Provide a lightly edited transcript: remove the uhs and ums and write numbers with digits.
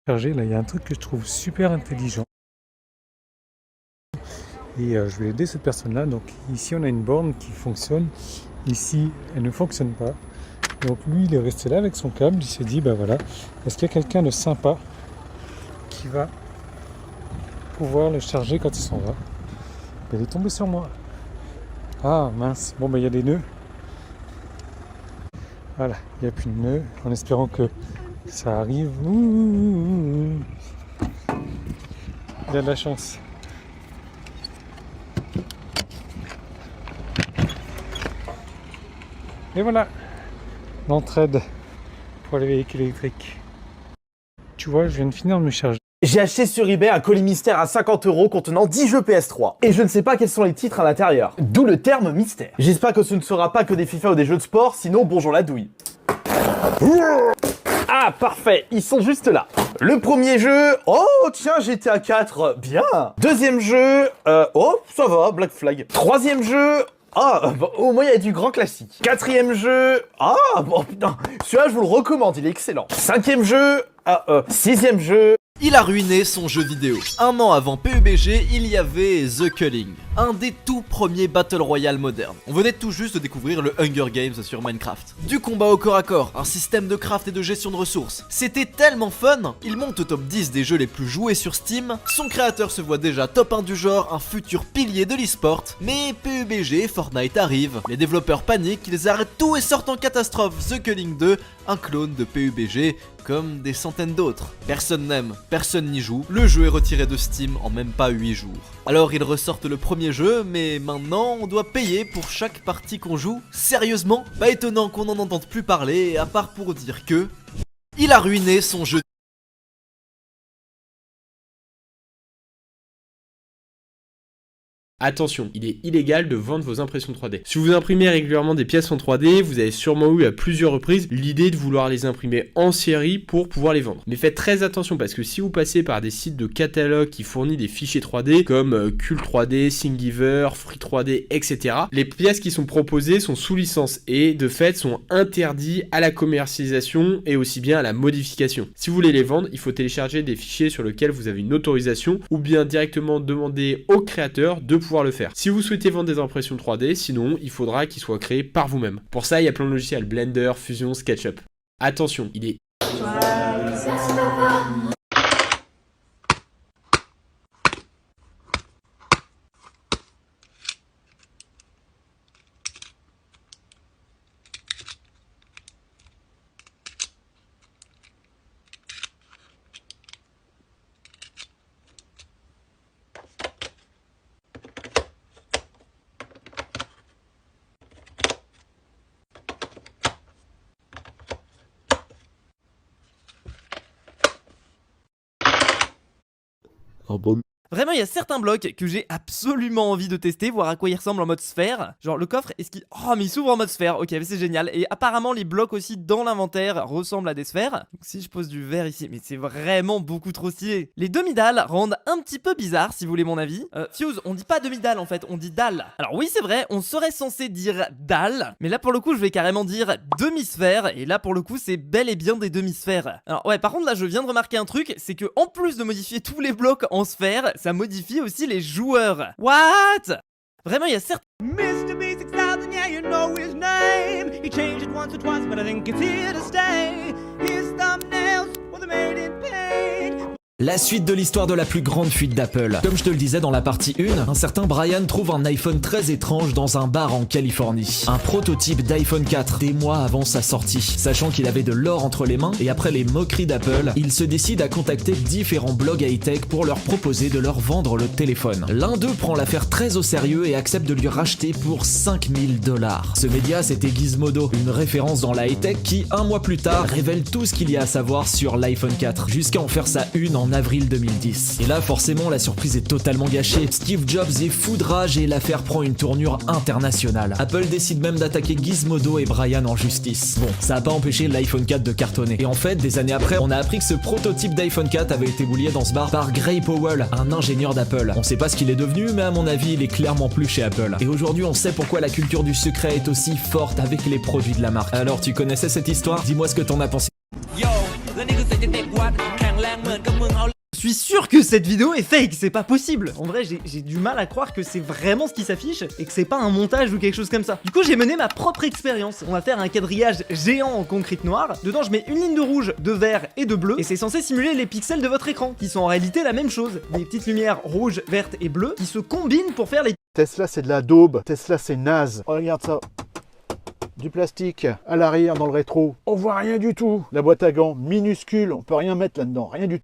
Charger, là, il y a un truc que je trouve super intelligent. Et je vais aider cette personne-là. Donc ici, on a une borne qui fonctionne. Ici, elle ne fonctionne pas. Donc lui, il est resté là avec son câble. Il s'est dit, ben voilà, est-ce qu'il y a quelqu'un de sympa qui va pouvoir le charger quand il s'en va? Il est tombé sur moi. Ah mince, bon ben il y a des nœuds. Voilà, il n'y a plus de nœuds. En espérant que ça arrive. Il a de la chance. Et voilà, l'entraide pour les véhicules électriques. Tu vois, je viens de finir de me charger. J'ai acheté sur eBay un colis mystère à 50 € contenant 10 jeux PS3. Et je ne sais pas quels sont les titres à l'intérieur. D'où le terme mystère. J'espère que ce ne sera pas que des FIFA ou des jeux de sport, sinon bonjour la douille. Ah parfait, ils sont juste là. Le premier jeu, oh tiens GTA 4, bien. Deuxième jeu, oh ça va, Black Flag. Troisième jeu, ah, au moins il y a du grand classique. Quatrième jeu, ah bon putain, celui-là je vous le recommande, il est excellent. Cinquième jeu, sixième jeu. Il a ruiné son jeu vidéo. Un an avant PUBG, il y avait The Culling, un des tout premiers Battle Royale modernes. On venait tout juste de découvrir le Hunger Games sur Minecraft. Du combat au corps à corps, un système de craft et de gestion de ressources. C'était tellement fun, il monte au top 10 des jeux les plus joués sur Steam. Son créateur se voit déjà top 1 du genre, un futur pilier de l'e-sport. Mais PUBG et Fortnite arrivent. Les développeurs paniquent, ils arrêtent tout et sortent en catastrophe The Culling 2, un clone de PUBG, comme des centaines d'autres. Personne n'aime, personne n'y joue, le jeu est retiré de Steam en même pas 8 jours. Alors ils ressortent le premier jeu, mais maintenant on doit payer pour chaque partie qu'on joue. Sérieusement? Pas étonnant qu'on n'en entende plus parler, à part pour dire que... il a ruiné son jeu. Attention, il est illégal de vendre vos impressions 3D. Si vous imprimez régulièrement des pièces en 3D, vous avez sûrement eu à plusieurs reprises l'idée de vouloir les imprimer en série pour pouvoir les vendre. Mais faites très attention parce que si vous passez par des sites de catalogue qui fournissent des fichiers 3D comme Cult 3D, Thingiver, Free 3D, etc., les pièces qui sont proposées sont sous licence et de fait sont interdits à la commercialisation et aussi bien à la modification. Si vous voulez les vendre, il faut télécharger des fichiers sur lesquels vous avez une autorisation ou bien directement demander au créateur de pouvoir le faire. Si vous souhaitez vendre des impressions 3D, sinon il faudra qu'ils soient créés par vous-même. Pour ça, il y a plein de logiciels, Blender, Fusion, SketchUp. Attention, il est... Vraiment, il y a certains blocs que j'ai absolument envie de tester, voir à quoi ils ressemblent en mode sphère. Genre le coffre, est-ce qu'il... oh mais il s'ouvre en mode sphère, ok c'est génial. Et apparemment les blocs aussi dans l'inventaire ressemblent à des sphères. Donc si je pose du verre ici, mais c'est vraiment beaucoup trop stylé. Les demi-dalles rendent un petit peu bizarre si vous voulez mon avis. Fuse, on dit pas demi-dalle en fait, on dit dalle. Alors oui c'est vrai, on serait censé dire dalle, mais là pour le coup je vais carrément dire demi-sphère. Et là pour le coup c'est bel et bien des demi-sphères. Alors ouais par contre là je viens de remarquer un truc, c'est que en plus de modifier tous les blocs en sphère, ça modifie aussi les joueurs. What? Vraiment, il y a certains... Mr. B6000, yeah, you know his name. He changed it once or twice, but I think it's here to stay. His thumbnails, well, they're made in paint. La suite de l'histoire de la plus grande fuite d'Apple. Comme je te le disais dans la partie 1, un certain Brian trouve un iPhone très étrange dans un bar en Californie. Un prototype d'iPhone 4 des mois avant sa sortie. Sachant qu'il avait de l'or entre les mains et après les moqueries d'Apple, il se décide à contacter différents blogs high-tech pour leur proposer de leur vendre le téléphone. L'un d'eux prend l'affaire très au sérieux et accepte de lui racheter pour 5000 $. Ce média c'était Gizmodo, une référence dans la high-tech qui, un mois plus tard, révèle tout ce qu'il y a à savoir sur l'iPhone 4, jusqu'à en faire sa une en avril 2010. Et là forcément la surprise est totalement gâchée. Steve Jobs est fou de rage et l'affaire prend une tournure internationale. Apple décide même d'attaquer Gizmodo et Brian en justice. Bon, ça a pas empêché l'iPhone 4 de cartonner. Et en fait, des années après, on a appris que ce prototype d'iPhone 4 avait été boulié dans ce bar par Gray Powell, un ingénieur d'Apple. On sait pas ce qu'il est devenu, mais à mon avis, il est clairement plus chez Apple. Et aujourd'hui, on sait pourquoi la culture du secret est aussi forte avec les produits de la marque. Alors, tu connaissais cette histoire? Dis-moi ce que t'en as pensé. Yo, the niggas say they take what? แข็งแรงเหมือน suis sûr que cette vidéo est fake, c'est pas possible. En vrai, j'ai du mal à croire que c'est vraiment ce qui s'affiche et que c'est pas un montage ou quelque chose comme ça. Du coup, j'ai mené ma propre expérience. On va faire un quadrillage géant en concrete noir. Dedans, je mets une ligne de rouge, de vert et de bleu. Et c'est censé simuler les pixels de votre écran, qui sont en réalité la même chose. Des petites lumières rouges, vertes et bleues qui se combinent pour faire les... Tesla, c'est de la daube. Tesla, c'est naze. Oh, regarde ça. Du plastique à l'arrière dans le rétro. On voit rien du tout. La boîte à gants minuscule, on peut rien mettre là-dedans, rien du tout.